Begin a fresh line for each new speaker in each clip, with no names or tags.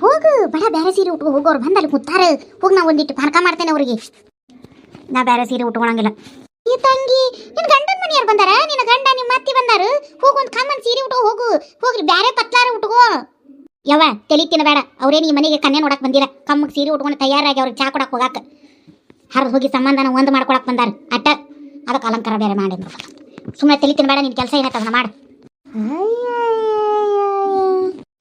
ಹೋಗು ಬಡ ಬೇರೆ ಸೀರೆ ಉಟ್ಕೊ ಹೋಗು. ಅವ್ರು ಬಂದಲ್ಲಿ ಕೂತಾರ. ಹೋಗಿ ನಾ ಒಂದಿಟ್ಟು ಪಾನಕ ಮಾಡ್ತೇನೆ ಅವ್ರಿಗೆ. ನಾ ಬೇರೆ ಸೀರೆ ಉಟ್ಕೊಳಂಗಿಲ್ಲ. ಈ ತಂಗಿ ನಿನ್ನ ಗಂಡನ ಮನೆಯವ್ರು ಬಂದಾರ? ನಿನ್ನ ಗಂಡ ನಿಮ್ಮ ಅತ್ತಿ ಬಂದಾರು. ಹೋಗು ಒಂದು ಕಾಮನ್ ಸೀರೆ ಉಟ್ಕೊ ಹೋಗು. ಹೋಗ್ಲಿ ಬೇರೆ ಪತ್ಲಾರ ಉಟ್ಕೋ. ಯವ್ವ ತಲೆ ತಿನ್ನಬೇಡ. ಅವ್ರೇನು ಈ ಮನೆಗೆ ಕನ್ಯೆ ನೋಡಕ್ ಬಂದಿಲ್ಲ. ಕಮ್ಮಗ್ ಸೀರೆ ಉಟ್ಕೊಂಡು ತಯಾರಾಗಿ ಅವ್ರಿಗೆ ಚಾ ಕೊಡಕ್ಕೆ ಹೋಗಾಕ ಹರಿದು ಹೋಗಿ ಸಂಬಂಧನ ಒಂದು ಮಾಡ್ಕೊಳಕ್ ಬಂದಾರ ಅಟ್ಟ. ಅದಕ್ಕೆ ಅಲಂಕಾರ ಬೇರೆ ಮಾಡಿ ಸುಮ್ಮನೆ ತಲೆ ತಿನ್ನಬೇಡ. ನಿನ್ನ ಕೆಲಸ ಏನತ್ತದ ಮಾಡು.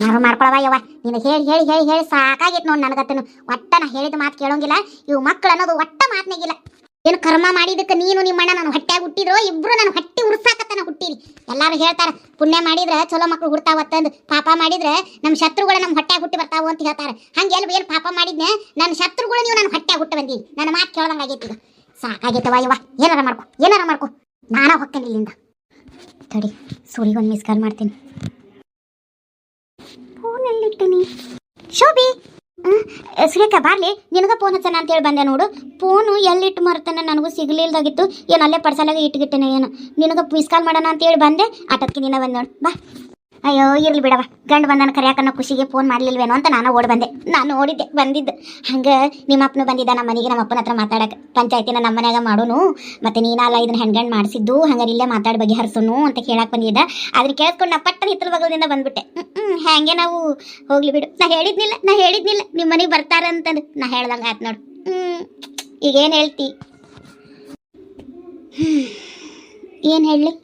ನಾನು ಮಾಡ್ಕೊಳವ ಯವ್ವ. ನೀನು ಹೇಳಿ ಹೇಳಿ ಹೇಳಿ ಹೇಳಿ ಸಾಕಾಗೈತೆ ನೋಡಿ ನನಗತ್ತನು. ಒಟ್ಟ ನಾ ಹೇಳಿದ ಮಾತು ಕೇಳೋಂಗಿಲ್ಲ. ಇವು ಮಕ್ಕಳು ಅನ್ನೋದು ಒಟ್ಟ ಮಾತನಾಗಿಲ್ಲ. ಏನು ಕರ್ಮ ಮಾಡಿದಕ್ಕೆ ನೀನು ನಿಮ್ಮ ಅಣ್ಣ ನಾನು ಹೊಟ್ಟೆಯಾಗಿ ಹುಟ್ಟಿದ್ರು. ಇಬ್ರು ನಾನು ಹೊಟ್ಟೆ ಉರ್ಸಾಕತ್ತನ ಹುಟ್ಟಿರಿ. ಎಲ್ಲಾರು ಹೇಳ್ತಾರ ಪುಣ್ಯ ಮಾಡಿದ್ರೆ ಚಲೋ ಮಕ್ಳು ಹುಡ್ತಾವತ್ತಂದು, ಪಾಪ ಮಾಡಿದ್ರೆ ನಮ್ಮ ಶತ್ರುಗಳು ನಮ್ಮ ಹೊಟ್ಟೆಯಾಗಿ ಹುಟ್ಟಿ ಬರ್ತಾವು ಅಂತ ಹೇಳ್ತಾರೆ. ಹಂಗೆ ಏನು ಪಾಪ ಮಾಡಿದ್ನೆ ನನ್ನ ಶತ್ರುಗಳು ನೀವು ನನ್ನ ಹೊಟ್ಟೆಯಾಗಿ ಹುಟ್ಟು ಬಂದೀನಿ. ನನ್ನ ಮಾತು ಕೇಳೋದಂಗೆ ಆಗೈತಿ. ಈಗ ಸಾಕಾಗೈತವ ಯವ್ವ. ಏನಾರ ಮಾಡ್ಕೊ. ನಾನಾ ಹೊಕ್ಕೇನೆ ಇಲ್ಲಿಂದ. ತಡಿ ಸೂರಿಗೊಂದು ಮಿಸ್ ಕಾಲ್ ಮಾಡ್ತೀನಿ. ಫೋನ್ ಎಲ್ಲಿಟ್ಟಿನಿ? ಶೋಭಿ ಸುರೇಖ ಬಾರ್ಲಿ ನಿನಗ ಫೋನ್ ಹಚ್ಚನ ಅಂತೇಳಿ ಬಂದೆ ನೋಡು. ಫೋನು ಎಲ್ಲಿಟ್ಟು ಮರ್ತಾನೆ ನನಗೂ ಸಿಗಲಿಲ್ದಾಗಿತ್ತು. ಏನು ಅಲ್ಲೇ ಪರ್ಸಲಾಗ ಇಟ್ಗಿಟ್ಟೇನೆ. ಏನು ನಿನಗೆ ಮಿಸ್ ಕಾಲ್ ಮಾಡೋಣ ಅಂತೇಳಿ ಬಂದೆ. ಆಟಕ್ಕೆ ನೀನ ಬಂದೆ ನೋಡು. ಬಾ. ಅಯ್ಯೋ ಇರ್ಲಿ ಬಿಡವ. ಗಂಡು ಬಂದನ ಕರೆಯಾಕನ್ನೋ ಖುಷಿಗೆ ಫೋನ್ ಮಾಡಲಿಲ್ವೇನೋ ಅಂತ ನಾನು ಓಡಿ ಬಂದೆ. ನಾನು ನೋಡಿದ್ದೆ ಬಂದಿದ್ದು. ಹಂಗೆ ನಿಮ್ಮ ಅಪ್ಪನು ಬಂದಿದ್ದ ನಮ್ಮ ಮನೆಗೆ. ನಮ್ಮ ಅಪ್ಪನ ಹತ್ರ ಮಾತಾಡಕ್ಕೆ ಪಂಚಾಯತಿನ ನಮ್ಮ ಮನ್ಯಾಗ ಮಾಡೋನು. ಮತ್ತು ನೀನಲ್ಲ ಇದನ್ನ ಹೆಣ್ಗಂಡು ಮಾಡಿಸಿದ್ದು. ಹಂಗಾರೆ ಇಲ್ಲೇ ಮಾತಾಡಿ ಬಗೆಹರಿಸೋನು ಅಂತ ಕೇಳಕ್ಕೆ ಬಂದಿದ್ದ. ಅದನ್ನ ಕೇಳಿಸ್ಕೊಂಡು ನಾ ಪಟ್ಟನ ಹಿತ್ತಲ ಬಗಲದಿಂದ ಬಂದ್ಬಿಟ್ಟೆ. ಹಾಗೆ ನಾವು ಹೋಗ್ಲಿ ಬಿಡು. ನಾ ಹೇಳಿದ್ನಿಲ್ಲ ನಿಮ್ಮ ಮನೆಗೆ ಬರ್ತಾರಂತಂದು. ನಾ ಹೇಳ್ದಂಗೆ ಆಯ್ತು ನೋಡು. ಈಗೇನು ಹೇಳ್ತಿ? ಏನು ಹೇಳಲಿ?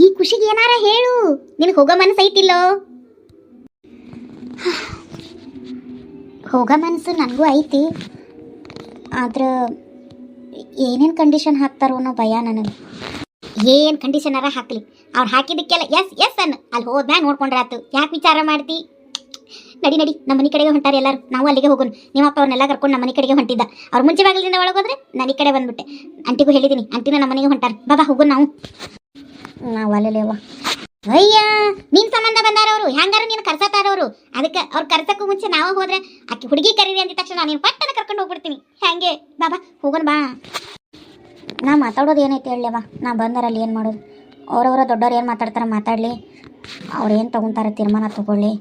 ಈ ಖುಷಿಗೆ ಏನಾರ ಹೇಳು. ನಿನಗೆ ಹೋಗೋ ಮನಸ್ಸು ಐತಿಲ್ಲೋ? ಹೋಗೋ ಮನಸ್ಸು ನನಗೂ ಐತಿ. ಆದ್ರೆ ಏನೇನು ಕಂಡೀಷನ್ ಹಾಕ್ತಾರೋ ಅನ್ನೋ ಭಯ ನನಗೆ. ಏನು ಕಂಡೀಷನಾರ ಹಾಕಲಿ, ಅವ್ರು ಹಾಕಿದ್ದಕ್ಕೆಲ್ಲ ಎಸ್ ಅನ್ನು ಅಲ್ಲಿ ಹೋದ್ಮ್ಯಾಗ ನೋಡ್ಕೊಂಡ್ರೆ ಆಯ್ತು. ಯಾಕೆ ವಿಚಾರ ಮಾಡ್ತಿ? ನಡಿ ನಮ್ಮ ಮನೆ ಕಡೆಗೆ ಹೊಂಟಾರೆ ಎಲ್ಲರೂ. ನಾವು ಅಲ್ಲಿಗೆ ಹೋಗೋಣ. ನಿಮ್ಮಪ್ಪ ಅವ್ರನ್ನೆಲ್ಲ ಕರ್ಕೊಂಡು ನಮ್ಮ ಮನೆ ಕಡೆಗೆ ಹೊಂಟಿದ್ದ. ಅವ್ರು ಮುಂಚೆ ಬಾಗಿಲಿಂದ ಒಳಗೋದ್ರೆ ನಾನು ಈ ಕಡೆ ಬಂದ್ಬಿಟ್ಟೆ. ಅಂಟಿಗೂ ಹೇಳಿದ್ದೀನಿ, ಅಂಟಿನ ನಮ್ಮ ಮನೆಗೆ ಹೊಂಟಾರೆ. ಬಾಬಾ ಹೋಗೋಣ ನಾವು. ನಾವು ಅಲ್ಲೇವ ಅಯ್ಯ ನಿನ್ ಸಂಬಂಧ ಬಂದಾರವರು. ಹೆಂಗಾರ ನೀನು ಕರ್ಸತಾರವರು. ಅದಕ್ಕೆ ಅವ್ರು ಕರ್ಸಕ್ಕೂ ಮುಂಚೆ ನಾವು ಹೋದ್ರೆ ಆಕೆ ಹುಡುಗಿ ಕರೀರಿ ಅಂದಿದ ತಕ್ಷಣ ನೀನು ಪಟ್ಟನ ಕರ್ಕೊಂಡು ಹೋಗ್ಬಿಡ್ತೀನಿ. ಹೆಂಗೆ ಬಾಬಾ ಹೋಗೋಣ ಬಾ. ನಾ ಮಾತಾಡೋದು ಏನೈತೆ ಹೇಳವ. ನಾ ಬಂದಾರಲ್ಲಿ ಏನು ಮಾಡೋದು? ಅವರವರ ದೊಡ್ಡವ್ರು ಏನು ಮಾತಾಡ್ತಾರೆ ಮಾತಾಡಲಿ. ಅವ್ರು ಏನು ತೊಗೊತಾರೆ ತೀರ್ಮಾನ ತೊಗೊಳ್ಳಿ.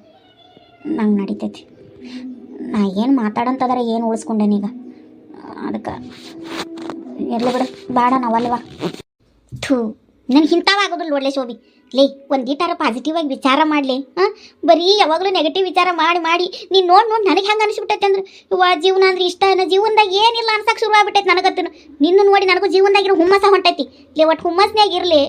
ನಂಗೆ ನಡೀತೈತಿ. ನಾ ಏನು ಮಾತಾಡೋಂತಂದ್ರೆ ಏನು ಉಳಿಸ್ಕೊಂಡೇನೀಗ. ಅದಕ್ಕೆ ಇರಲಿ ಬಿಡು. ಬೇಡ ನಾವಲ್ವಾ. ಥೂ ನನಗೆ ಇಂಥವಾಗೋದಿಲ್ಲ ಒಳ್ಳೆ ಶೋಭಿ. ಲೇ ಒಂದೀಟಾರ ಪಾಸಿಟಿವ್ ಆಗಿ ವಿಚಾರ ಮಾಡಲಿ. ಬರೀ ಯಾವಾಗಲೂ ನೆಗೆಟಿವ್ ವಿಚಾರ ಮಾಡಿ ನೀನು ನೋಡಿ ನನಗೆ ಹೆಂಗೆ ಅನಿಸ್ಬಿಟ್ಟೈತೆ ಅಂದ್ರೆ ಇವ ಜೀವನ ಅಂದ್ರೆ ಇಷ್ಟ ಅನ್ನೋ ಜೀವನದಾಗ ಏನಿಲ್ಲ ಅನ್ಸಕ್ಕೆ ಶುರು ಆಗ್ಬಿಟ್ಟೈತೆ ನನಗತ್ತನು. ನಿನ್ನ ನೋಡಿ ನನಗೂ ಜೀವನದಾಗಿರೋ ಹುಮ್ಮಸ ಹೊಂಟೈತಿ. ಲೇ ಒಟ್ಟು ಹುಮ್ಮಸ್ನಾಗ ಇರಲಿ.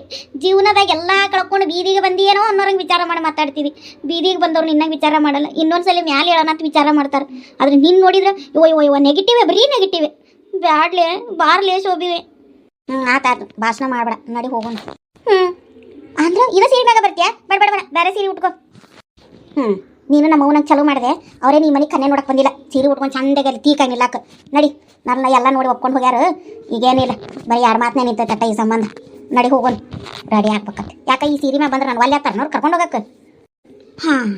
ಜೀವನದಾಗ ಎಲ್ಲ ಕಳ್ಕೊಂಡು ಬೀದಿಗೆ ಬಂದಿಯೇನೋ ಅನ್ನೋರಂಗೆ ವಿಚಾರ ಮಾಡಿ ಮಾತಾಡ್ತೀವಿ. ಬೀದಿಗೆ ಬಂದವ್ರು ನಿನ್ನಂಗೆ ವಿಚಾರ ಮಾಡಲ್ಲ. ಇನ್ನೊಂದ್ಸಲ ಮ್ಯಾಲೆ ಹೇಳೋಣ ಅಂತ ವಿಚಾರ ಮಾಡ್ತಾರೆ. ಆದ್ರೆ ನಿನ್ನ ನೋಡಿದ್ರೆ ಇವ ನೆಗೆಟಿವೇ, ಬರೀ ನೆಗೆಟಿವೇ. ಬ್ಯಾಡ್ಲೆ ಬಾರ್ಲೆ ಶೋಭಿವೆ. ಆತಾಯ್ತು ಭಾಷಣ ಮಾಡಬೇಡ. ನಡಿ ಹೋಗೋಣ. ಅಂದ್ರೆ ಇದ ಸೀರೆ ಮ್ಯಾಗ ಬರ್ತೀಯಾ? ಬೇಡ ಬೇರೆ ಸೀರೆ ಉಟ್ಕೋ. ನೀನು ನಮ್ಮ ಅವ್ವನಂಗೆ ಚಲೋ ಮಾಡಿದೆ. ಅವರೇ ನೀ ಮನೆ ಕನ್ನೆ ನೋಡಕ್ಕೆ ಬಂದಿಲ್ಲ. ಸೀರೆ ಉಟ್ಕೊಂಡು ಚಂದಾಗಿ ಅಲ್ಲಿ ತೀಕಂಗಿಲ್ಲಾಕ. ನಡಿ ನನ್ನ ಎಲ್ಲ ನೋಡಿ ಒಪ್ಕೊಂಡು ಹೋಗ್ಯಾರ. ಈಗೇನಿಲ್ಲ, ಬರೀ ಯಾರ ಮಾತನೇ ನಿಂತೈತಟ್ಟ ಈ ಸಂಬಂಧ. ನಡಿ ಹೋಗೋಣ. ರೆಡಿ ಆಗ್ಬೇಕತ್ತೆ. ಯಾಕೆ ಈ ಸೀರೆ ಮ್ಯಾಗ ಬಂದ್ರೆ ನಾನು ಒಲ್ಲೆ ಆಗ್ತಾರೆ ನೋಡಿ ಕರ್ಕೊಂಡು ಹೋಗಕ್ಕೆ. ಹಾಂ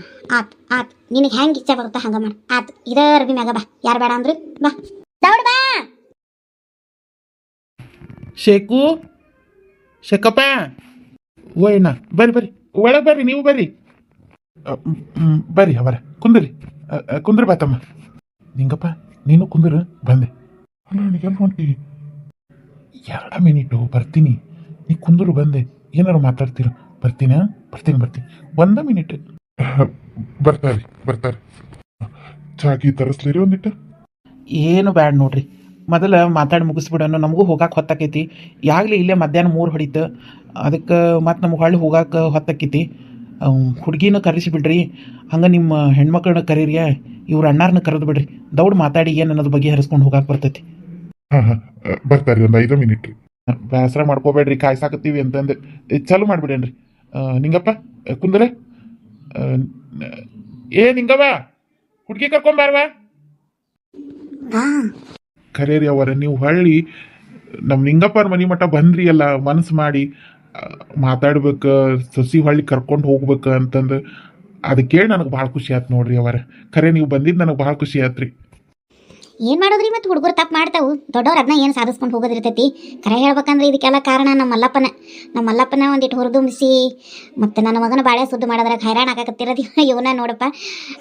ಆತ್ ನಿನಗೆ ಹೆಂಗೆ ಇಚ್ಛೆ ಬರುತ್ತಾ ಹಂಗೆ ಮಾಡಿ. ಆತು ಇದ ಅರ್ಬಿ ಮ್ಯಾಗ ಬಾ. ಯಾರು ಬೇಡ ಅಂದ್ರು ಬಾ. ದೌಡ್ ಬಾ.
ಶೇಕಪ್ಪ ಓಯ್ನ ಬರ್ರಿ ಒಳಗೆ ಬರ್ರಿ. ನೀವು ಬರ್ರಿ ಅವರ ಕುಂದ್ರಿ ಬಾತಮ್ಮ. ನಿಂಗಪ್ಪ ನೀನು ಕುಂದ್ರ ಬಂದೆ. ನನಗೆಲ್ಲ ಹೊಂಟಿ 2 ಮಿನಿಟು ಬರ್ತೀನಿ. ನೀ ಕುಂದ್ರು ಬಂದೆ. ಏನಾರು ಮಾತಾಡ್ತೀರ? ಬರ್ತೀನಿ 1 ಮಿನಿಟ್. ಬರ್ತಾರೆ. ಚಾಕಿ ತರಿಸ್ಲಿರಿ ಒಂದಿಟ್ಟು? ಏನು ಬ್ಯಾಡ ನೋಡ್ರಿ. ಮೊದಲು ಮಾತಾಡಿ ಮುಗಿಸ್ಬಿಡೋಣ. ನಮಗೂ ಹೋಗಾಕೆ ಹೊತ್ತಾಕೈತಿ. ಯಾಗಲಿ ಇಲ್ಲೇ ಮಧ್ಯಾಹ್ನ 3 ಹೊಡಿತು. ಅದಕ್ಕೆ ಮತ್ತು ನಮ್ಗೆ ಹೊಳ್ಳಿ ಹೋಗಾಕೆ ಹೊತ್ತಾಕೈತಿ. ಹುಡುಗಿನ ಕರೆಸಿಬಿಡ್ರಿ. ಹಂಗೆ ನಿಮ್ಮ ಹೆಣ್ಮಕ್ಳನ್ನ ಕರೀರಿ. ಇವ್ರ ಅಣ್ಣಾರನ್ನ ಕರೆದು ಬಿಡ್ರಿ. ದೌಡ್ ಮಾತಾಡಿ ಏನು ಅನ್ನೋದು ಬಗ್ಗೆ ಹರಿಸ್ಕೊಂಡು ಹೋಗಾಕೆ ಬರ್ತೈತಿ.
ಹಾಂ ಬರ್ತಾರೆ. ಒಂದು 5 ಮಿನಿಟ್ ರೀ.
ಬೇಸರ ಮಾಡ್ಕೋಬೇಡ್ರಿ, ಕಾಯ್ಸಾಕತ್ತೀವಿ ಅಂತಂದು ಚಾಲು ಮಾಡಿಬಿಡೇನ್ರಿ. ನಿಂಗಪ್ಪ ಕುಂದ್ರೆ. ನಿಂಗವ್ವ ಹುಡುಗಿ ಕರ್ಕೊಂಬಾರ್ವಾ?
ಕರೇರಿ ಅವರ ನೀವು ಹೊಳ್ಳಿ ನಮ್ಮ ನಿಂಗಪ್ಪರ ಮನೆ ಮಟ್ಟ ಬಂದ್ರಿ ಅಲ್ಲ. ಮನಸ್ಸು ಮಾಡಿ ಮಾತಾಡ್ಬೇಕು, ಸಸಿ ಹೊಳ್ಳಿ ಕರ್ಕೊಂಡು ಹೋಗ್ಬೇಕು ಅಂತಂದು ಅದು ಕೇಳಿ ನನಗೆ ಭಾಳ ಖುಷಿ ಆಯ್ತು ನೋಡ್ರಿ ಅವರ. ಖರೆ ನೀವು ಬಂದಿದ್ದು ನನಗೆ ಭಾಳ ಖುಷಿ ಆಯ್ತು ರೀ.
ಏನು ಮಾಡೋದ್ರಿ ಮತ್ತು ಹುಡುಗರು ತಪ್ಪು ಮಾಡ್ತಾವು, ದೊಡ್ಡವ್ರು ಅದನ್ನ ಏನು ಸಾಧಿಸ್ಕೊಂಡು ಹೋಗೋದಿರ್ತೈತಿ. ಕರೆ ಹೇಳ್ಬೇಕಂದ್ರೆ ಇದಕ್ಕೆಲ್ಲ ಕಾರಣ ನಮ್ಮ ಮಲ್ಲಪ್ಪನ ಒಂದಿಟ್ಟು ಹುರಿದುಂಬಿಸಿ ಮತ್ತು ನನ್ನ ಮಗನ ಬಾಳೆ ಸುದ್ದು ಮಾಡೋದ್ರಾಗ ಹೈರಾಣ ಆಗಾಕತ್ತಿರೋದು ಇವನ ನೋಡಪ್ಪ.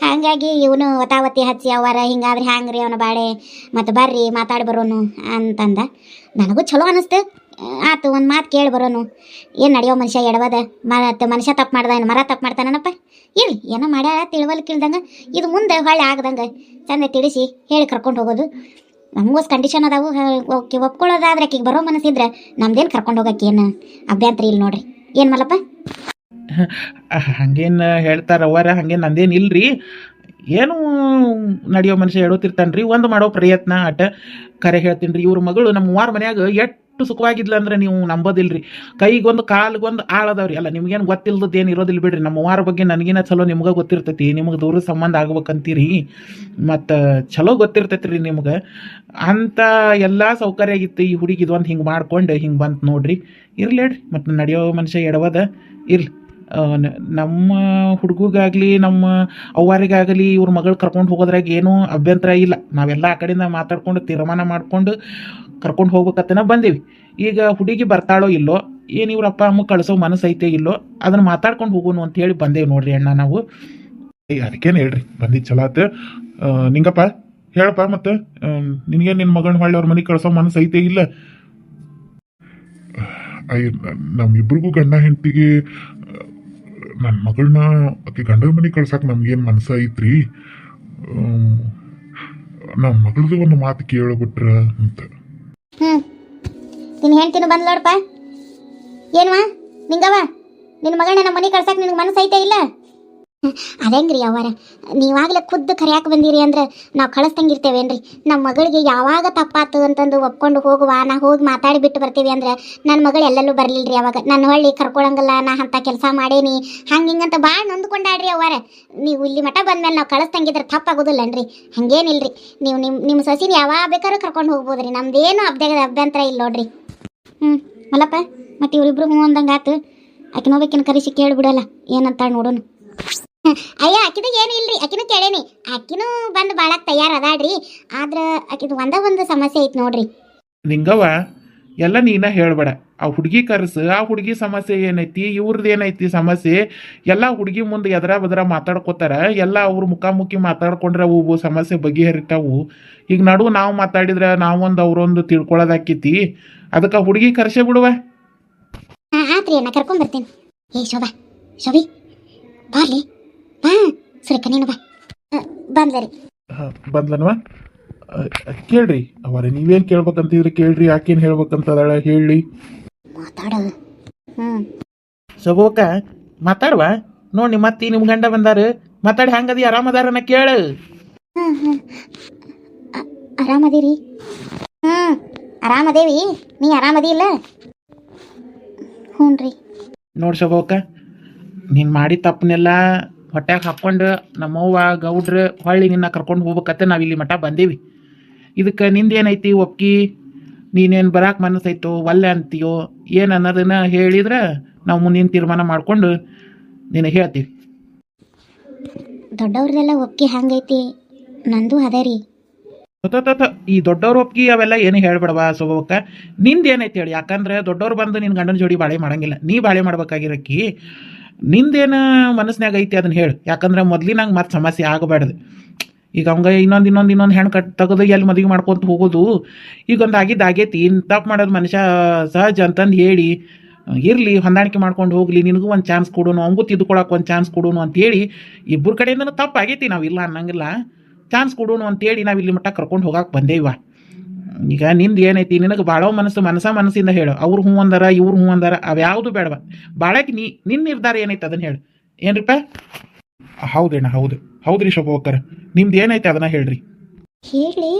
ಹಾಗಾಗಿ ಇವನು ಒತಾವತಿ ಹಚ್ಚಿ ಅವರ ಹಿಂಗಾದ್ರೆ ಹ್ಯಾಂಗ್ರಿ ಅವನ ಬಾಳೆ ಮತ್ತು ಬರ್ರಿ ಮಾತಾಡಿ ಬರೋನು ಅಂತಂದ. ನನಗೂ ಚಲೋ ಅನ್ನಿಸ್ತು. ಆತು ಒಂದು ಮಾತು ಕೇಳಿ ಬರೋನು. ಏನು ನಡೆಯೋ ಮನುಷ್ಯ ಎಡವದ ಮತ್ತು ಮನುಷ್ಯ ತಪ್ಪು ಮಾಡ್ದ ಏನು ಮರ ತಪ್ಪು ಮಾಡ್ತಾನಪ್ಪ. ಇರಲಿ ಏನೋ ಮಾಡ್ಯಾಳ ತಿಳುವಲ್ಕಿಲ್ದಂಗೆ, ಇದು ಮುಂದೆ ಹೊಳ್ಳಿ ಆಗ್ದಂಗೆ ಚಂದ ತಿಳಿಸಿ ಹೇಳಿ ಕರ್ಕೊಂಡು ಹೋಗೋದು. ನಮಗೋಸ್ ಕಂಡೀಷನ್ ಅದಾವು, ಓಕೆ ಒಪ್ಕೊಳ್ಳೋದಾದ್ರೆ ಆಕಿಗೆ ಬರೋ ಮನಸ್ಸಿದ್ರೆ ನಮ್ದೇನು ಕರ್ಕೊಂಡು ಹೋಗಕ್ಕೆ ಏನು ಅಭ್ಯಂತರ ಇಲ್ಲ ನೋಡ್ರಿ. ಏನು ಮಲ್ಲಪ್ಪ?
ಹಂಗೇನು ಹೇಳ್ತಾರ ಅವರ, ಹಂಗೇನು ನಂದೇನು ಇಲ್ರಿ. ಏನು ನಡೆಯೋ ಮನುಷ್ಯ ಹೇಳೋತಿರ್ತಾನೆ ರೀ, ಒಂದು ಮಾಡೋ ಪ್ರಯತ್ನ ಅಟ. ಕರೆ ಹೇಳ್ತೀನಿ ರೀ, ಇವ್ರ ಮಗಳು ನಮ್ಮ ಮೂವಾರ ಮನ್ಯಾಗ ಎಷ್ಟು ಸುಖವಾಗಿದ್ಲ ಅಂದ್ರೆ ನೀವು ನಂಬೋದಿಲ್ರಿ. ಕೈಗೊಂದು ಕಾಲಿಗೊಂದು ಆಳದವ್ರಿ. ಅಲ್ಲ ನಿಮ್ಗೇನು ಗೊತ್ತಿಲ್ಲದ ಏನು ಇರೋದಿಲ್ಲ ಬಿಡ್ರಿ. ನಮ್ಮ ಮೂವಾರ ಬಗ್ಗೆ ನನಗೇನ ಚಲೋ ನಿಮ್ಗೆ ಗೊತ್ತಿರ್ತೈತಿ, ನಿಮಗೆ ದೂರ ಸಂಬಂಧ ಆಗ್ಬೇಕಂತೀರಿ ಮತ್ತು ಚಲೋ ಗೊತ್ತಿರ್ತೈತಿ ರೀ ನಿಮ್ಗೆ. ಅಂಥ ಎಲ್ಲ ಸೌಕರ್ಯ ಆಗಿತ್ತು. ಈ ಹುಡುಗಿ ಇದೊಂದು ಹಿಂಗೆ ಮಾಡ್ಕೊಂಡು ಹಿಂಗೆ ಬಂತು ನೋಡ್ರಿ. ಇರ್ಲಿ ಹೇಳ್ರಿ, ಮತ್ತು ನಡೆಯೋ ಮನುಷ್ಯ ಎಡವದ ಇರ್ಲಿ. ನಮ್ಮ ಹುಡುಗಿಗಾಗಲಿ ನಮ್ಮ ಅವ್ವಾರಿಗಾಗಲಿ ಇವ್ರ ಮಗಳು ಕರ್ಕೊಂಡು ಹೋಗೋದ್ರಾಗ ಏನೂ ಅಭ್ಯಂತರ ಇಲ್ಲ. ನಾವೆಲ್ಲ ಆ ಕಡೆಯಿಂದ ಮಾತಾಡ್ಕೊಂಡು ತೀರ್ಮಾನ ಮಾಡ್ಕೊಂಡು ಕರ್ಕೊಂಡು ಹೋಗ್ಬೇಕತ್ತನ ಬಂದೀವಿ. ಈಗ ಹುಡುಗಿ ಬರ್ತಾಳೋ ಇಲ್ಲೋ, ಏನು ಇವ್ರ ಅಪ್ಪ ಅಮ್ಮ ಕಳಿಸೋ ಮನಸ್ಸು ಐತೆ ಇಲ್ಲೋ, ಅದನ್ನು ಮಾತಾಡ್ಕೊಂಡು ಹೋಗೋನು ಅಂತ ಹೇಳಿ ಬಂದೇವಿ ನೋಡ್ರಿ ಅಣ್ಣ ನಾವು.
ಅದಕ್ಕೇನು ಹೇಳ್ರಿ, ಬಂದಿದ್ದು ಚಲೋ ಆತ. ನಿಂಗಪ್ಪ ಹೇಳಪ್ಪ, ಮತ್ತೆ ನಿನಗೇನು ನಿನ್ನ ಮಗನ ಹೊಳ್ಳಿ ಅವ್ರ ಮನೆಗೆ ಕಳ್ಸೋ ಮನಸ್ಸು ಐತೆ ಇಲ್ಲ?
ನಮ್ಮಿಬ್ರಿಗೂ ಗಂಡ ಹೆಂಡತಿಗೆ ನನ್ನ ಮಗಳನ್ನ ಆಕೆ ಗಂಡನ ಮನೆಗೆ ಕಳ್ಸಕ್ಕೆ ನಮ್ಗೇನು ಮನಸ್ಸು ಐತ್ರಿ. ನಮ್ಮ ಮಗಳದು ಒಂದು ಮಾತು ಕೇಳ್ಬಿಟ್ರ ಅಂತ.
ನಿನ್ನ ಹೆಂಡ್ತಿನೂ ಬಂದ್ ನೋಡಪ್ಪ. ಏನ್ವಾ ನಿಂಗವ, ನಿನ್ನ ಮಗಳನ್ನ ನಮ್ಮ ಮನೆಗೆ ಕಳ್ಸಕ್ಕೆ ನಿನಗೆ ಮನಸ್ಸು ಐತೆ ಇಲ್ಲ? ಅದೇಂಗ್ರಿ ಅವರ, ನೀವಾಗಲೇ ಖುದ್ದು ಕರಿಯಾಕೆ ಬಂದಿರಿ ಅಂದ್ರೆ ನಾವು ಕಳಿಸ್ತಂಗಿರ್ತೇವೇನ್ರಿ? ನಮ್ಮ ಮಗಳಿಗೆ ಯಾವಾಗ ತಪ್ಪಾತು ಅಂತಂದು ಒಪ್ಕೊಂಡು ಹೋಗುವ, ನಾ ಹೋಗಿ ಮಾತಾಡಿ ಬಿಟ್ಟು ಬರ್ತೀವಿ ಅಂದ್ರೆ ನನ್ನ ಮಗಳು ಎಲ್ಲೆಲ್ಲೂ ಬರಲಿಲ್ರಿ. ಅವಾಗ ನನ್ನ ಹೊಳ್ಳಿ ಕರ್ಕೊಳಂಗಲ್ಲ, ನಾ ಅಂಥ ಕೆಲಸ ಮಾಡೇನಿ ಹಂಗೆ ಹಿಂಗಂತ ಭಾಳ ನೊಂದ್ಕೊಂಡಾಡ್ರಿ ಅವರ. ನೀವು ಇಲ್ಲಿ ಮಠ ಬಂದ್ಮೇಲೆ ನಾವು ಕಳಿಸ್ತಂಗಿದ್ರೆ ತಪ್ಪಾಗೋದಿಲ್ಲನ್ರಿ. ಹಂಗೇನಿಲ್ರಿ, ನೀವು ನಿಮ್ಮ ಸೊಸಿನ ಯಾವಾಗ ಬೇಕಾದ್ರೂ ಕರ್ಕೊಂಡು ಹೋಗ್ಬೋದ್ರಿ. ನಮ್ದೇನು ಅಭ್ಯಂತರ ಇಲ್ಲ ನೋಡ್ರಿ. ಮಲ್ಲಪ್ಪ, ಮತ್ತು ಇವರಿಬ್ರು ಹ್ಞೂ ಅಂದಂಗೆ ಆತು. ಆಕಿನ ಹೋಗ್ಬೇಕಿನ ಕರೆಸಿ ಕೇಳಿಬಿಡಲ್ಲ ಏನಂತ ನೋಡೋಣ. ಅಯ್ಯ ಆಕಿದಾಗ ಏನು ಇಲ್ರಿ, ಆಕಿನೂ ಕೇಳೇನಿ. ಆಕಿನೂ ಬಂದು ಬಾಳಕ್ಕೆ ತಯಾರದಾಡ್ರಿ. ಆದ್ರೆ ಆಕಿದು ಒಂದು ಸಮಸ್ಯೆ ಐತಿ ನೋಡ್ರಿ.
ನಿಂಗವ್ವ, ಎಲ್ಲ ನೀನ ಹೇಳ್ಬೇಡ. ಆ ಹುಡುಗಿ ಕರ್ಸು, ಆ ಹುಡುಗಿ ಸಮಸ್ಯೆ ಏನೈತಿ, ಇವ್ರದ್ದು ಏನೈತಿ ಸಮಸ್ಯೆ ಎಲ್ಲ ಹುಡುಗಿ ಮುಂದೆ ಎದರ ಬದರ ಮಾತಾಡ್ಕೋತಾರ. ಎಲ್ಲ ಅವ್ರು ಮುಖಾಮುಖಿ ಮಾತಾಡ್ಕೊಂಡ್ರೆ ಅವು ಸಮಸ್ಯೆ ಬಗೆಹರಿತಾವು. ಈಗ ನಡು ನಾವು ಮಾತಾಡಿದ್ರೆ ನಾವೊಂದು ಅವ್ರೊಂದು ತಿಳ್ಕೊಳ್ಳೋದಾಕೈತಿ. ಅದಕ್ಕೆ ಹುಡುಗಿ ಕರ್ಸೇ ಬಿಡುವ.
ಆತ್ರಿ, ನಾ ಕರ್ಕೊಂಬರ್ತೀನಿ. ಏ ಶೋಭಿ ಬಾರ್ಲಿ, ಬಾ ಸುರೇಖ, ನೀನು ಬಾ. ಬಂದ್ಲರಿ.
ಬಂದ್ಲನ್ವ? ಕೇಳ್ರಿ ಅವರ, ನೀವೇನು ಕೇಳ್ಬೇಕಂತಿದ್ರಿ ಕೇಳ್ರಿ. ಯಾಕೇನು ಹೇಳ್ಬೇಕಂತದಾಳ ಹೇಳಿ
ಮಾತಾಡ.
ಶೋಭಕ್ಕ ಮಾತಾಡುವ ನೋಡಿ. ಮತ್ತೆ ನಿಮ್ಮ ಗಂಡ ಬಂದಾರ, ಮಾತಾಡಿ ಹಂಗದಿ ಆರಾಮದಾರನ ಕೇಳು.
ಆರಾಮದಿರಿ? ಆರಾಮದೇವಿ. ನೀ ಆರಾಮದಿ ಇಲ್ಲ? ಹ್ಞೂ ರೀ.
ನೋಡಿ ಶೋಭಕ್ಕ, ನೀನು ಮಾಡಿ ತಪ್ಪನೆಲ್ಲ ಹೊಟ್ಯಾಗ ಹಾಕ್ಕೊಂಡು ನಮ್ಮವ್ವ ಗೌಡ್ರು ಹೊಳ್ಳಿ ನಿನ್ನ ಕರ್ಕೊಂಡು ಹೋಗ್ಬೇಕತ್ತೆ ನಾವು ಇಲ್ಲಿ ಮಠ ಬಂದೀವಿ. ಇದಕ್ಕೆ ನಿಂದೇನೈತಿ ಒಪ್ಕಿ? ನೀನೇನು ಬರಾಕ್ ಮನಸ್ಸೈತೋ ಒಲ್ಲೆ ಅಂತೀಯೋ ಏನು ಅನ್ನೋದನ್ನ ಹೇಳಿದ್ರೆ ನಾವು ಮುಂದಿನ ತೀರ್ಮಾನ ಮಾಡಿಕೊಂಡು ನಿನಗೆ ಹೇಳ್ತೀವಿ.
ದೊಡ್ಡವ್ರದೆಲ್ಲ ಒಪ್ಪಿಗೆ ಹಂಗೈತಿ, ನಂದು ಅದೇ ರೀ.
ಈ ದೊಡ್ಡವ್ರ ಒಪ್ಪಿಗೆ ಅವೆಲ್ಲ ಏನು ಹೇಳ್ಬೇಡವ ಶೋಭಕ್ಕ. ನಿಂದು ಏನೈತಿ ಹೇಳಿ? ಯಾಕಂದ್ರೆ ದೊಡ್ಡವ್ರು ಬಂದು ನಿನ್ನ ಗಂಡನ ಜೋಡಿ ಬಾಳೆ ಮಾಡಂಗಿಲ್ಲ, ನೀ ಬಾಳೆ ಮಾಡ್ಬೇಕಾಗಿರಕ್ಕಿ. ನಿಂದೇನು ಮನಸ್ಸಿನಾಗ ಐತಿ ಅದನ್ನ ಹೇಳು. ಯಾಕಂದ್ರೆ ಮೊದ್ಲಿನಂಗೆ ಮತ್ತೆ ಸಮಸ್ಯೆ ಆಗಬಾರ್ದು. ಈಗ ಅವಂಗ ಇನ್ನೊಂದು ಹೆಣ್ಣು ತೆಗೆದು ಎಲ್ಲಿ ಮದುವೆ ಮಾಡ್ಕೊತ ಹೋಗೋದು. ಈಗ ಒಂದು ಆಗೈತಿ, ತಪ್ಪು ಮಾಡೋದು ಮನುಷ್ಯ ಸಹಜ ಅಂತಂದು ಹೇಳಿ ಇರಲಿ, ಹೊಂದಾಣಿಕೆ ಮಾಡ್ಕೊಂಡು ಹೋಗಲಿ, ನಿನಗೂ ಒಂದು ಚಾನ್ಸ್ ಕೊಡೋನು, ಅವಂಗೂ ತಿದ್ದುಕೊಳಕ್ಕೆ ಒಂದು ಚಾನ್ಸ್ ಕೊಡೋನು ಅಂತೇಳಿ ಇಬ್ಬರ ಕಡೆಯಿಂದನೂ ತಪ್ಪು ಆಗೈತಿ. ನಾವಿಲ್ಲ ಅನ್ನಂಗಿಲ್ಲ, ಚಾನ್ಸ್ ಕೊಡೋನು ಅಂತೇಳಿ ನಾವು ಇಲ್ಲಿ ಮಟ್ಟ ಕರ್ಕೊಂಡು ಹೋಗಕ್ಕೆ ಬಂದೇವ. ಈಗ ನಿಂದು ಏನೈತಿ? ನಿನಗೆ ಬಾಳೋ ಮನಸ್ಸಿಂದ ಹೇಳು. ಅವ್ರು ಹ್ಞೂ ಅಂದಾರ, ಇವ್ರು ಹ್ಞೂ ಅಂದಾರ, ಅವ್ಯಾವುದು ಬೇಡವ. ಬಾಳಕ್ಕೆ ನಿನ್ನ ನಿರ್ಧಾರ ಏನೈತೆ ಅದನ್ನು ಹೇಳು. ಏನ್ರಿಪ್ಪ?
ಹೌದಣ್ಣ, ಹೌದ್ರಿ ಶೋಭಕ್ಕರ, ನಿಮ್ದು ಏನೈತೆ ಅದನ್ನ ಹೇಳ್ರಿ.
ಹೇಳಿ